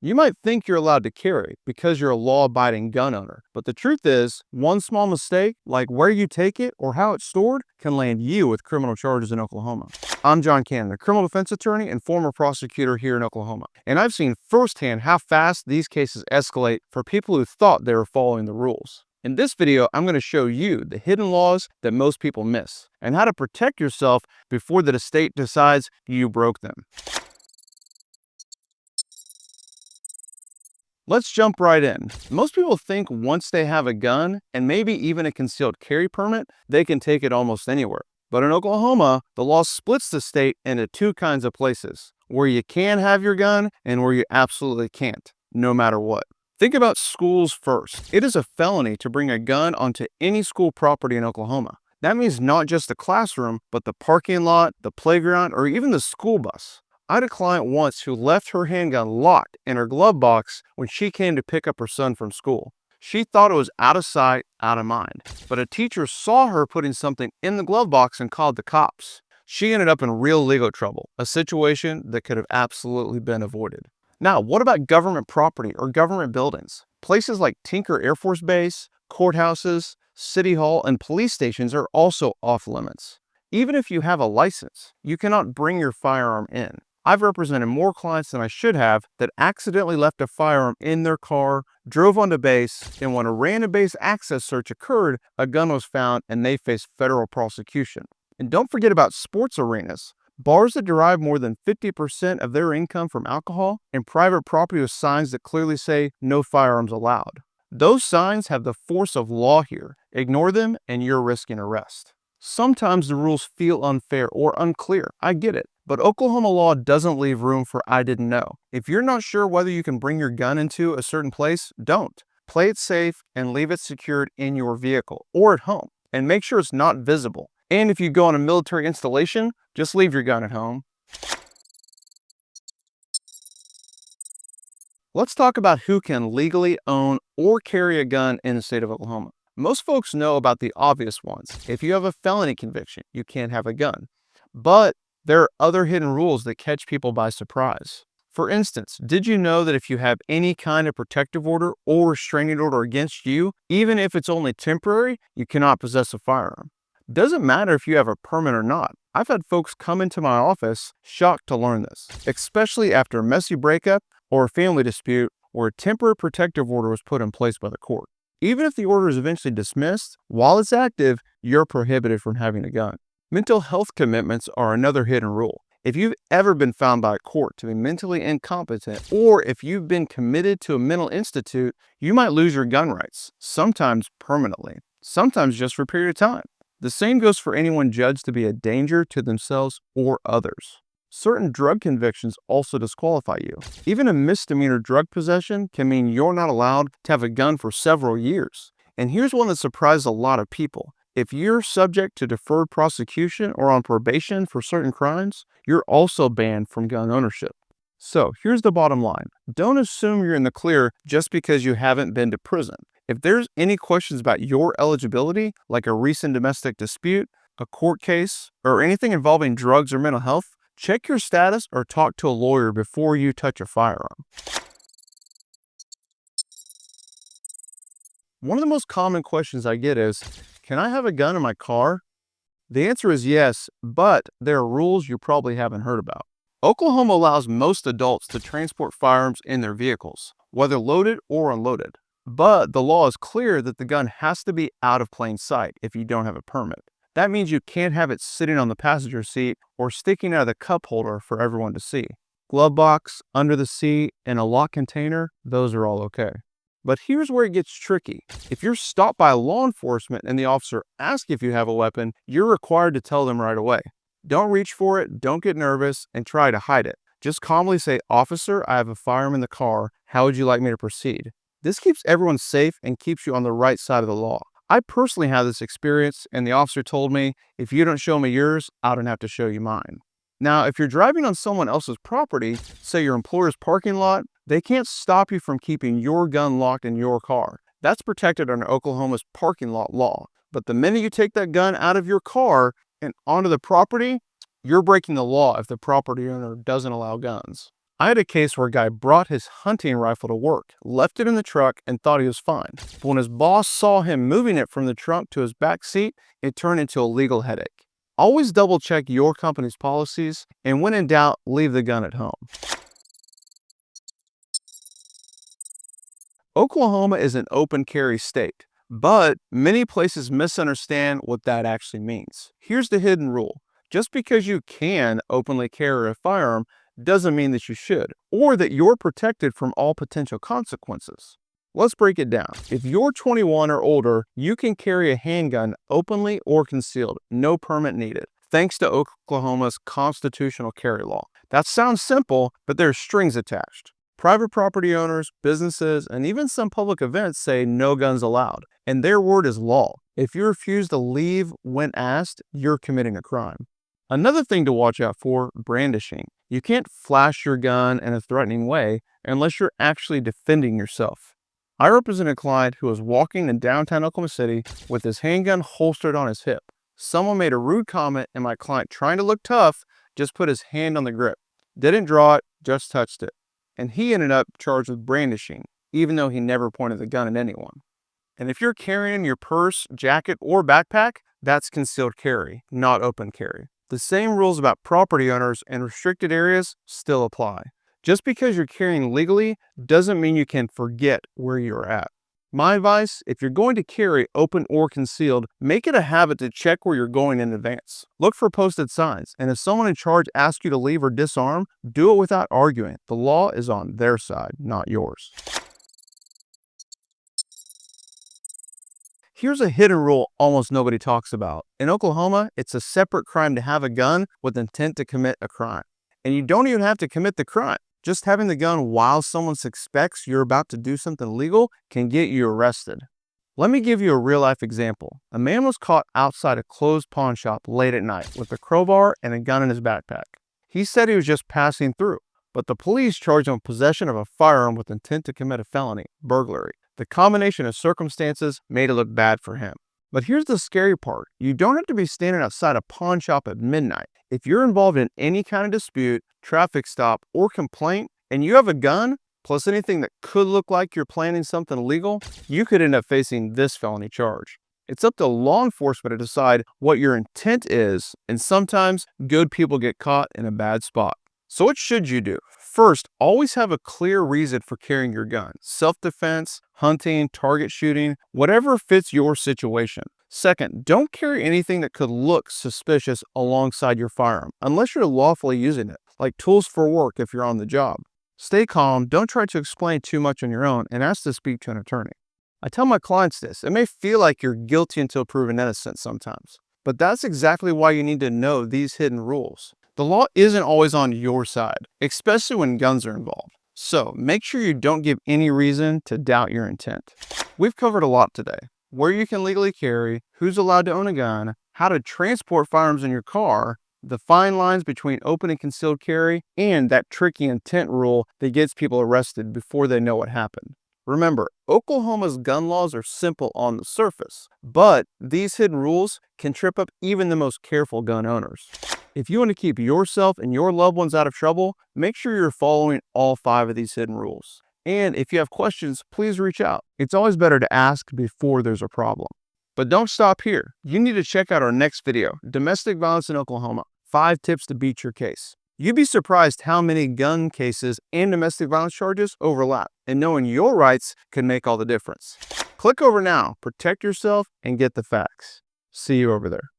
You might think you're allowed to carry because you're a law-abiding gun owner, but the truth is, one small mistake, like where you take it or how it's stored, can land you with criminal charges in Oklahoma. I'm John Cannon, a criminal defense attorney and former prosecutor here in Oklahoma, and I've seen firsthand how fast these cases escalate for people who thought they were following the rules. In this video, I'm going to show you the hidden laws that most people miss and how to protect yourself before the state decides you broke them. Let's jump right in. Most people think once they have a gun and maybe even a concealed carry permit, they can take it almost anywhere. But in Oklahoma, the law splits the state into two kinds of places, where you can have your gun and where you absolutely can't, no matter what. Think about schools first. It is a felony to bring a gun onto any school property in Oklahoma. That means not just the classroom, but the parking lot, the playground, or even the school bus. I had a client once who left her handgun locked in her glove box when she came to pick up her son from school. She thought it was out of sight, out of mind, but a teacher saw her putting something in the glove box and called the cops. She ended up in real legal trouble, a situation that could have absolutely been avoided. Now, what about government property or government buildings? Places like Tinker Air Force Base, courthouses, City Hall, and police stations are also off limits. Even if you have a license, you cannot bring your firearm in. I've represented more clients than I should have that accidentally left a firearm in their car, drove onto base, and when a random base access search occurred, a gun was found and they faced federal prosecution. And don't forget about sports arenas. Bars that derive more than 50% of their income from alcohol, and private property with signs that clearly say no firearms allowed. Those signs have the force of law here. Ignore them and you're risking arrest. Sometimes the rules feel unfair or unclear. I get it. But Oklahoma law doesn't leave room for I didn't know. If you're not sure whether you can bring your gun into a certain place, don't. Play it safe and leave it secured in your vehicle or at home. And make sure it's not visible. And if you go on a military installation, just leave your gun at home. Let's talk about who can legally own or carry a gun in the state of Oklahoma. Most folks know about the obvious ones. If you have a felony conviction, you can't have a gun. But there are other hidden rules that catch people by surprise. For instance, did you know that if you have any kind of protective order or restraining order against you, even if it's only temporary, you cannot possess a firearm? Doesn't matter if you have a permit or not. I've had folks come into my office shocked to learn this, especially after a messy breakup or a family dispute where a temporary protective order was put in place by the court. Even if the order is eventually dismissed, while it's active, you're prohibited from having a gun. Mental health commitments are another hidden rule. If you've ever been found by a court to be mentally incompetent, or if you've been committed to a mental institute, you might lose your gun rights, sometimes permanently, sometimes just for a period of time. The same goes for anyone judged to be a danger to themselves or others. Certain drug convictions also disqualify you. Even a misdemeanor drug possession can mean you're not allowed to have a gun for several years. And here's one that surprised a lot of people. If you're subject to deferred prosecution or on probation for certain crimes, you're also banned from gun ownership. So here's the bottom line. Don't assume you're in the clear just because you haven't been to prison. If there's any questions about your eligibility, like a recent domestic dispute, a court case, or anything involving drugs or mental health, check your status or talk to a lawyer before you touch a firearm. One of the most common questions I get is, can I have a gun in my car? The answer is yes, but there are rules you probably haven't heard about. Oklahoma allows most adults to transport firearms in their vehicles, whether loaded or unloaded. But the law is clear that the gun has to be out of plain sight if you don't have a permit. That means you can't have it sitting on the passenger seat or sticking out of the cup holder for everyone to see. Glove box, under the seat, and a locked container, those are all okay. But here's where it gets tricky. If you're stopped by law enforcement and the officer asks if you have a weapon, you're required to tell them right away. Don't reach for it, don't get nervous, and try to hide it. Just calmly say, "Officer, I have a firearm in the car. How would you like me to proceed?" This keeps everyone safe and keeps you on the right side of the law. I personally had this experience, and the officer told me, "If you don't show me yours, I don't have to show you mine." Now, if you're driving on someone else's property, say your employer's parking lot, they can't stop you from keeping your gun locked in your car. That's protected under Oklahoma's parking lot law. But the minute you take that gun out of your car and onto the property, you're breaking the law if the property owner doesn't allow guns. I had a case where a guy brought his hunting rifle to work, left it in the truck, and thought he was fine. But when his boss saw him moving it from the trunk to his back seat, it turned into a legal headache. Always double check your company's policies, and when in doubt, leave the gun at home. Oklahoma is an open carry state, but many places misunderstand what that actually means. Here's the hidden rule. Just because you can openly carry a firearm doesn't mean that you should, or that you're protected from all potential consequences. Let's break it down. If you're 21 or older, you can carry a handgun openly or concealed, no permit needed, thanks to Oklahoma's constitutional carry law. That sounds simple, but there are strings attached. Private property owners, businesses, and even some public events say no guns allowed, and their word is law. If you refuse to leave when asked, you're committing a crime. Another thing to watch out for, brandishing. You can't flash your gun in a threatening way unless you're actually defending yourself. I represent a client who was walking in downtown Oklahoma City with his handgun holstered on his hip. Someone made a rude comment and my client, trying to look tough, just put his hand on the grip. Didn't draw it, just touched it. And he ended up charged with brandishing, even though he never pointed the gun at anyone. And if you're carrying in your purse, jacket, or backpack, that's concealed carry, not open carry. The same rules about property owners and restricted areas still apply. Just because you're carrying legally doesn't mean you can forget where you're at. My advice, if you're going to carry open or concealed, make it a habit to check where you're going in advance. Look for posted signs, and if someone in charge asks you to leave or disarm, do it without arguing. The law is on their side, not yours. Here's a hidden rule almost nobody talks about. In Oklahoma, it's a separate crime to have a gun with intent to commit a crime. And you don't even have to commit the crime. Just having the gun while someone suspects you're about to do something illegal can get you arrested. Let me give you a real-life example. A man was caught outside a closed pawn shop late at night with a crowbar and a gun in his backpack. He said he was just passing through, but the police charged him with possession of a firearm with intent to commit a felony, burglary. The combination of circumstances made it look bad for him. But here's the scary part. You don't have to be standing outside a pawn shop at midnight. If you're involved in any kind of dispute, traffic stop, or complaint, and you have a gun, plus anything that could look like you're planning something illegal, you could end up facing this felony charge. It's up to law enforcement to decide what your intent is, and sometimes good people get caught in a bad spot. So what should you do? First, always have a clear reason for carrying your gun. Self-defense, hunting, target shooting, whatever fits your situation. Second, don't carry anything that could look suspicious alongside your firearm, unless you're lawfully using it, like tools for work if you're on the job. Stay calm, don't try to explain too much on your own, and ask to speak to an attorney. I tell my clients this. It may feel like you're guilty until proven innocent sometimes, but that's exactly why you need to know these hidden rules. The law isn't always on your side, especially when guns are involved. So make sure you don't give any reason to doubt your intent. We've covered a lot today. Where you can legally carry, who's allowed to own a gun, how to transport firearms in your car, the fine lines between open and concealed carry, and that tricky intent rule that gets people arrested before they know what happened. Remember, Oklahoma's gun laws are simple on the surface, but these hidden rules can trip up even the most careful gun owners. If you want to keep yourself and your loved ones out of trouble, make sure you're following all 5 of these hidden rules. And if you have questions, please reach out. It's always better to ask before there's a problem. But don't stop here. You need to check out our next video, Domestic Violence in Oklahoma, 5 Tips to Beat Your Case. You'd be surprised how many gun cases and domestic violence charges overlap, and knowing your rights can make all the difference. Click over now, protect yourself, and get the facts. See you over there.